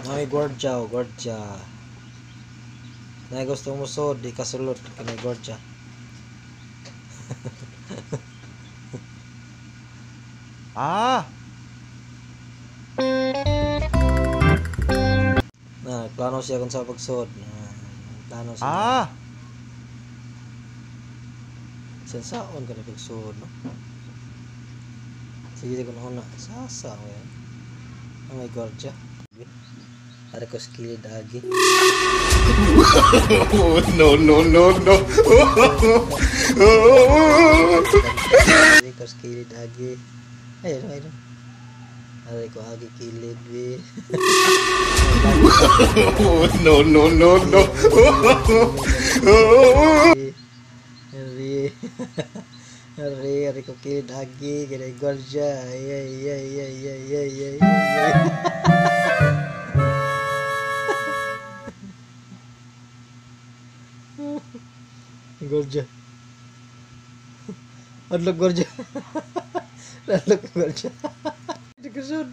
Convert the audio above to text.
May gordya o gordya. Na gusto mo so, di kasulot kay gordya. Ah, Na plano siya kung sa pagsud. Plano siya. ah. Sensaon ka na pagsud, no? Sige ko na una. Sasa ko yan. May gordya. Para ko skilled agi. No, no, no, no. Para ko skilled agi. Ayun, ayun. Para ko agi kilid, we. No, no, no, no. Hari. Hari ko kilid agi. Kaya gordya. Ay, ay, ay, ay, ay, ay, ay, ay. Gordya. Adlok gordya. Adlok gordya. Di kusod.